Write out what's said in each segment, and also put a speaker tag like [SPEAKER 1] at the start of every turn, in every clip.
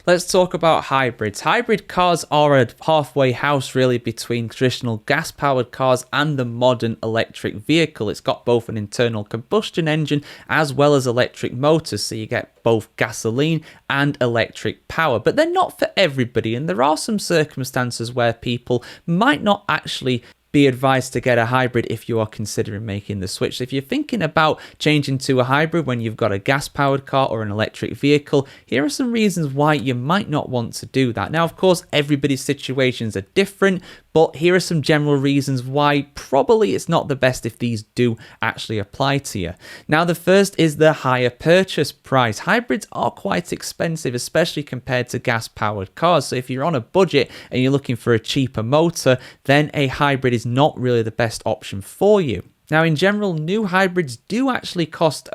[SPEAKER 1] let's talk about hybrids. Hybrid cars are a halfway house really between traditional gas-powered cars and the modern electric vehicle. It's got both an internal combustion engine as well as electric motors, so you get both gasoline and electric power. But they're not for everybody, and there are some circumstances where people might not actually be advised to get a hybrid if you are considering making the switch. So if you're thinking about changing to a hybrid when you've got a gas-powered car or an electric vehicle, here are some reasons why you might not want to do that. Now, of course, everybody's situations are different, but here are some general reasons why probably it's not the best if these do actually apply to you. Now, the first is the higher purchase price. Hybrids are quite expensive, especially compared to gas-powered cars. So if you're on a budget and you're looking for a cheaper motor, then a hybrid is not really the best option for you. Now, in general, new hybrids do actually cost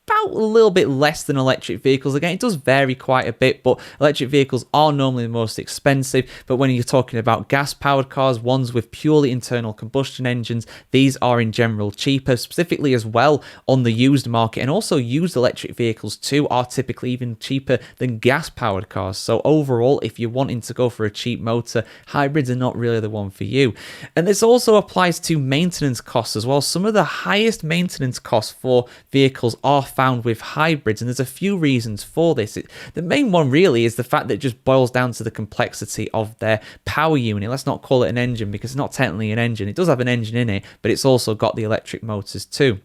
[SPEAKER 1] about a little bit less than electric vehicles. Again, it does vary quite a bit, but electric vehicles are normally the most expensive. But when you're talking about gas-powered cars, ones with purely internal combustion engines, these are in general cheaper, specifically as well on the used market. And also used electric vehicles too are typically even cheaper than gas-powered cars. So overall, if you're wanting to go for a cheap motor, hybrids are not really the one for you. And this also applies to maintenance costs as well. Some of the highest maintenance costs for vehicles are found with hybrids, and there's a few reasons for this. The main one really is the fact that it just boils down to the complexity of their power unit. Let's not call it an engine because it's not technically an engine. It does have an engine in it, but it's also got the electric motors too.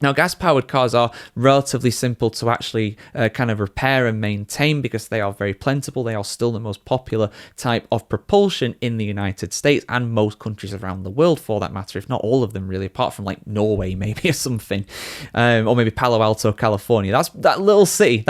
[SPEAKER 1] Now, gas-powered cars are relatively simple to actually kind of repair and maintain because they are very plentiful. They are still the most popular type of propulsion in the United States and most countries around the world for that matter, if not all of them really, apart from like Norway maybe or something, or maybe Palo Alto, California. That's that little city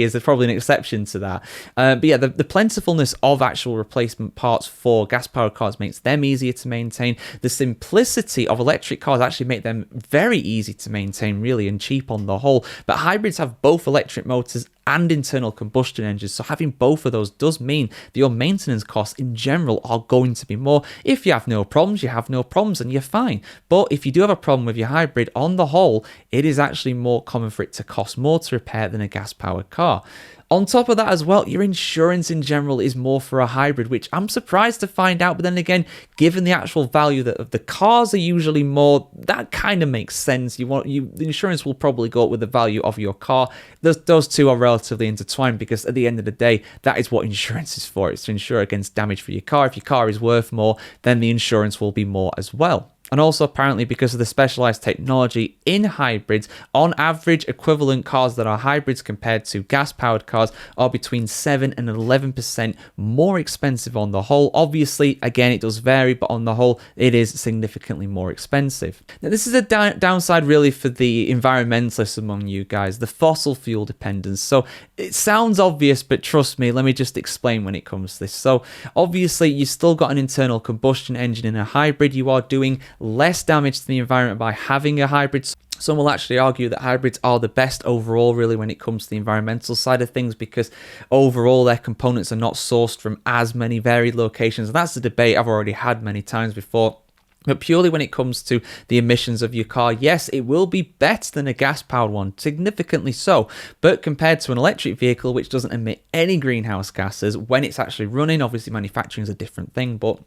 [SPEAKER 1] is probably an exception to that. But yeah, the plentifulness of actual replacement parts for gas-powered cars makes them easier to maintain. The simplicity of electric cars actually make them very easy to maintain really and cheap on the whole. But hybrids have both electric motors and internal combustion engines, so having both of those does mean that your maintenance costs in general are going to be more. If you have no problems, you have no problems and you're fine. But if you do have a problem with your hybrid, on the whole, it is actually more common for it to cost more to repair than a gas-powered car. On top of that as well, your insurance in general is more for a hybrid, which I'm surprised to find out. But then again, given the actual value of the cars are usually more, that kind of makes sense. The insurance will probably go up with the value of your car. Those two are relatively intertwined because at the end of the day, that is what insurance is for. It's to insure against damage for your car. If your car is worth more, then the insurance will be more as well. And also apparently because of the specialized technology in hybrids, on average, equivalent cars that are hybrids compared to gas-powered cars are between 7 and 11% more expensive on the whole. Obviously, again, it does vary, but on the whole, it is significantly more expensive. Now, this is a downside really for the environmentalists among you guys, the fossil fuel dependence. So it sounds obvious, but trust me, let me just explain when it comes to this. So obviously, you've still got an internal combustion engine in a hybrid. You are doing less damage to the environment by having a hybrid. Some will actually argue that hybrids are the best overall really when it comes to the environmental side of things because overall their components are not sourced from as many varied locations. And that's a debate I've already had many times before. But purely when it comes to the emissions of your car, yes, it will be better than a gas-powered one, significantly so. But compared to an electric vehicle, which doesn't emit any greenhouse gases, when it's actually running, obviously manufacturing is a different thing, but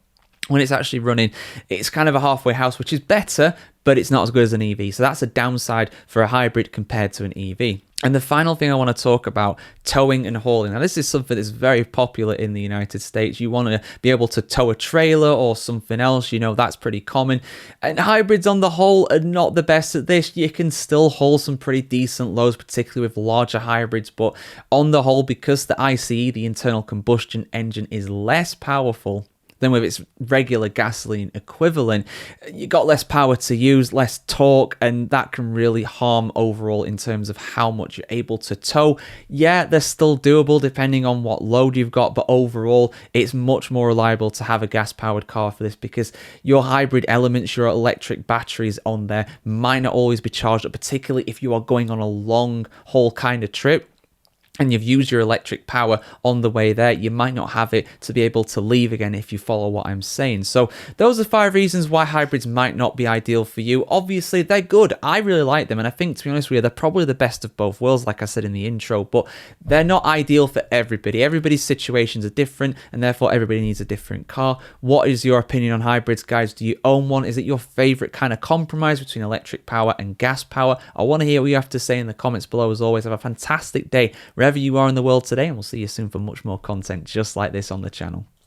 [SPEAKER 1] when it's actually running, it's kind of a halfway house, which is better, but it's not as good as an EV. So that's a downside for a hybrid compared to an EV. And the final thing I want to talk about, towing and hauling. Now, this is something that's very popular in the United States. You want to be able to tow a trailer or something else. You know, that's pretty common. And hybrids on the whole are not the best at this. You can still haul some pretty decent loads, particularly with larger hybrids. But on the whole, because the ICE, the internal combustion engine, is less powerful than with its regular gasoline equivalent, you got less power to use, less torque, and that can really harm overall in terms of how much you're able to tow. Yeah, they're still doable depending on what load you've got, but overall, it's much more reliable to have a gas-powered car for this because your hybrid elements, your electric batteries on there might not always be charged up, particularly if you are going on a long haul kind of trip. and you've used your electric power on the way there, you might not have it to be able to leave again, if you follow what I'm saying. So those are 5 reasons why hybrids might not be ideal for you. Obviously, they're good. I really like them, and I think, to be honest with you, they're probably the best of both worlds, like I said in the intro, but they're not ideal for everybody. Everybody's situations are different, and therefore everybody needs a different car. What is your opinion on hybrids, guys? Do you own one? Is it your favorite kind of compromise between electric power and gas power? I want to hear what you have to say in the comments below. As always, have a fantastic day wherever you are in the world today, and we'll see you soon for much more content just like this on the channel.